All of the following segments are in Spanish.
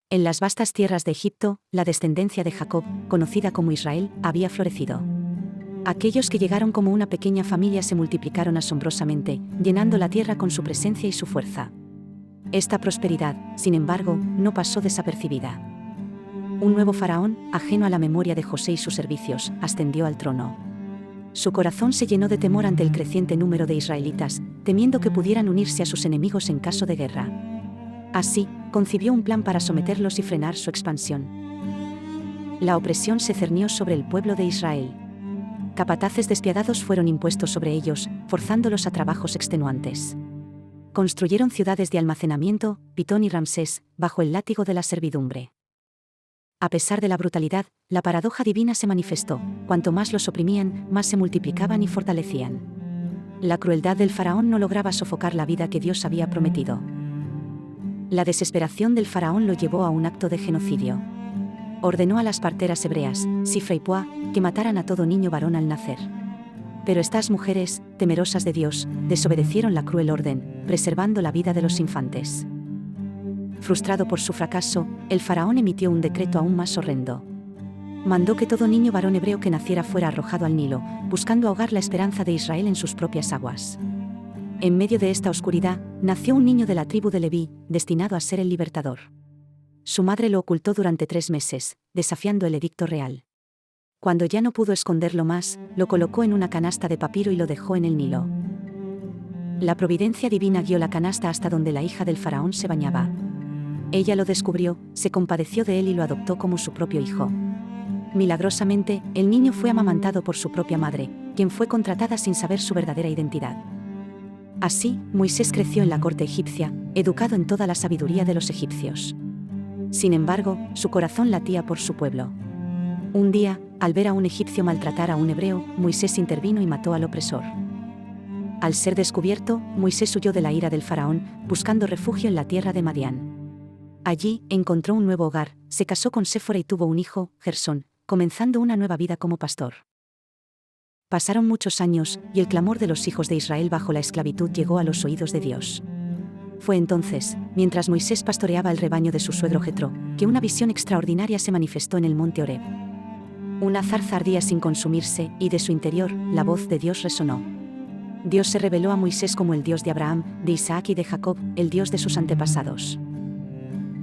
En las vastas tierras de Egipto, la descendencia de Jacob, conocida como Israel, había florecido. Aquellos que llegaron como una pequeña familia se multiplicaron asombrosamente, llenando la tierra con su presencia y su fuerza. Esta prosperidad, sin embargo, no pasó desapercibida. Un nuevo faraón, ajeno a la memoria de José y sus servicios, ascendió al trono. Su corazón se llenó de temor ante el creciente número de israelitas, temiendo que pudieran unirse a sus enemigos en caso de guerra. Así, concibió un plan para someterlos y frenar su expansión. La opresión se cernió sobre el pueblo de Israel. Capataces despiadados fueron impuestos sobre ellos, forzándolos a trabajos extenuantes. Construyeron ciudades de almacenamiento, Pitón y Ramsés, bajo el látigo de la servidumbre. A pesar de la brutalidad, la paradoja divina se manifestó: cuanto más los oprimían, más se multiplicaban y fortalecían. La crueldad del faraón no lograba sofocar la vida que Dios había prometido. La desesperación del faraón lo llevó a un acto de genocidio. Ordenó a las parteras hebreas, Sifra y Pua, que mataran a todo niño varón al nacer. Pero estas mujeres, temerosas de Dios, desobedecieron la cruel orden, preservando la vida de los infantes. Frustrado por su fracaso, el faraón emitió un decreto aún más horrendo. Mandó que todo niño varón hebreo que naciera fuera arrojado al Nilo, buscando ahogar la esperanza de Israel en sus propias aguas. En medio de esta oscuridad, nació un niño de la tribu de Leví, destinado a ser el libertador. Su madre lo ocultó durante 3 meses, desafiando el edicto real. Cuando ya no pudo esconderlo más, lo colocó en una canasta de papiro y lo dejó en el Nilo. La providencia divina guió la canasta hasta donde la hija del faraón se bañaba. Ella lo descubrió, se compadeció de él y lo adoptó como su propio hijo. Milagrosamente, el niño fue amamantado por su propia madre, quien fue contratada sin saber su verdadera identidad. Así, Moisés creció en la corte egipcia, educado en toda la sabiduría de los egipcios. Sin embargo, su corazón latía por su pueblo. Un día, al ver a un egipcio maltratar a un hebreo, Moisés intervino y mató al opresor. Al ser descubierto, Moisés huyó de la ira del faraón, buscando refugio en la tierra de Madián. Allí, encontró un nuevo hogar, se casó con Séfora y tuvo un hijo, Gersón, comenzando una nueva vida como pastor. Pasaron muchos años, y el clamor de los hijos de Israel bajo la esclavitud llegó a los oídos de Dios. Fue entonces, mientras Moisés pastoreaba el rebaño de su suegro Jetro, que una visión extraordinaria se manifestó en el monte Horeb. Una zarza ardía sin consumirse, y de su interior, la voz de Dios resonó. Dios se reveló a Moisés como el Dios de Abraham, de Isaac y de Jacob, el Dios de sus antepasados.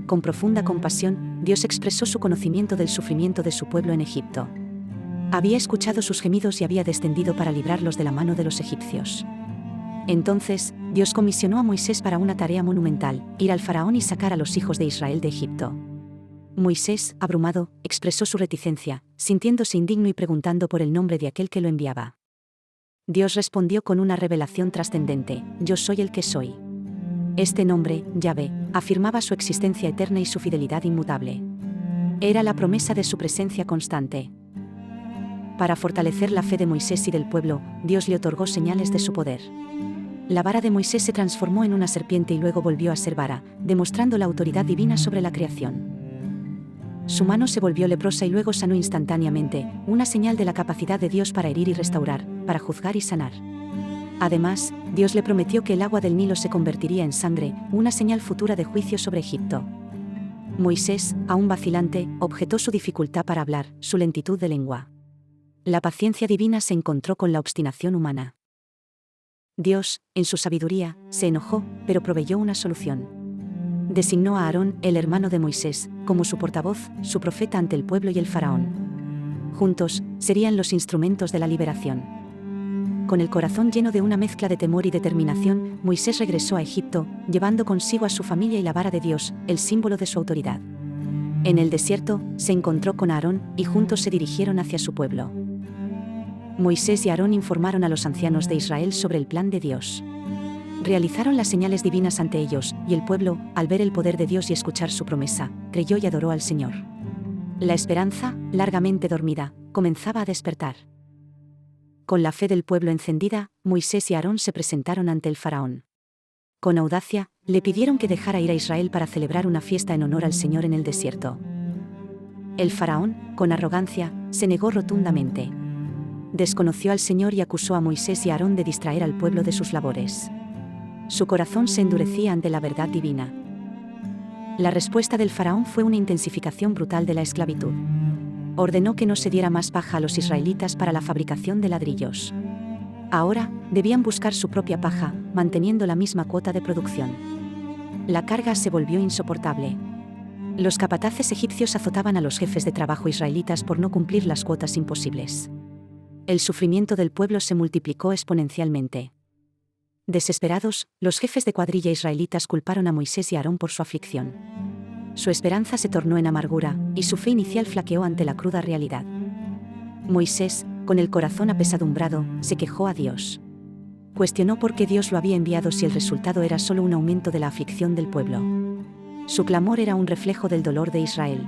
Con profunda compasión, Dios expresó su conocimiento del sufrimiento de su pueblo en Egipto. Había escuchado sus gemidos y había descendido para librarlos de la mano de los egipcios. Entonces, Dios comisionó a Moisés para una tarea monumental: ir al faraón y sacar a los hijos de Israel de Egipto. Moisés, abrumado, expresó su reticencia, sintiéndose indigno y preguntando por el nombre de aquel que lo enviaba. Dios respondió con una revelación trascendente: Yo soy el que soy. Este nombre, Yahvé, afirmaba su existencia eterna y su fidelidad inmutable. Era la promesa de su presencia constante. Para fortalecer la fe de Moisés y del pueblo, Dios le otorgó señales de su poder. La vara de Moisés se transformó en una serpiente y luego volvió a ser vara, demostrando la autoridad divina sobre la creación. Su mano se volvió leprosa y luego sanó instantáneamente, una señal de la capacidad de Dios para herir y restaurar, para juzgar y sanar. Además, Dios le prometió que el agua del Nilo se convertiría en sangre, una señal futura de juicio sobre Egipto. Moisés, aún vacilante, objetó su dificultad para hablar, su lentitud de lengua. La paciencia divina se encontró con la obstinación humana. Dios, en su sabiduría, se enojó, pero proveyó una solución. Designó a Aarón, el hermano de Moisés, como su portavoz, su profeta ante el pueblo y el faraón. Juntos, serían los instrumentos de la liberación. Con el corazón lleno de una mezcla de temor y determinación, Moisés regresó a Egipto, llevando consigo a su familia y la vara de Dios, el símbolo de su autoridad. En el desierto, se encontró con Aarón, y juntos se dirigieron hacia su pueblo. Moisés y Aarón informaron a los ancianos de Israel sobre el plan de Dios. Realizaron las señales divinas ante ellos, y el pueblo, al ver el poder de Dios y escuchar su promesa, creyó y adoró al Señor. La esperanza, largamente dormida, comenzaba a despertar. Con la fe del pueblo encendida, Moisés y Aarón se presentaron ante el faraón. Con audacia, le pidieron que dejara ir a Israel para celebrar una fiesta en honor al Señor en el desierto. El faraón, con arrogancia, se negó rotundamente. Desconoció al Señor y acusó a Moisés y a Aarón de distraer al pueblo de sus labores. Su corazón se endurecía ante la verdad divina. La respuesta del faraón fue una intensificación brutal de la esclavitud. Ordenó que no se diera más paja a los israelitas para la fabricación de ladrillos. Ahora, debían buscar su propia paja, manteniendo la misma cuota de producción. La carga se volvió insoportable. Los capataces egipcios azotaban a los jefes de trabajo israelitas por no cumplir las cuotas imposibles. El sufrimiento del pueblo se multiplicó exponencialmente. Desesperados, los jefes de cuadrilla israelitas culparon a Moisés y a Aarón por su aflicción. Su esperanza se tornó en amargura, y su fe inicial flaqueó ante la cruda realidad. Moisés, con el corazón apesadumbrado, se quejó a Dios. Cuestionó por qué Dios lo había enviado si el resultado era solo un aumento de la aflicción del pueblo. Su clamor era un reflejo del dolor de Israel.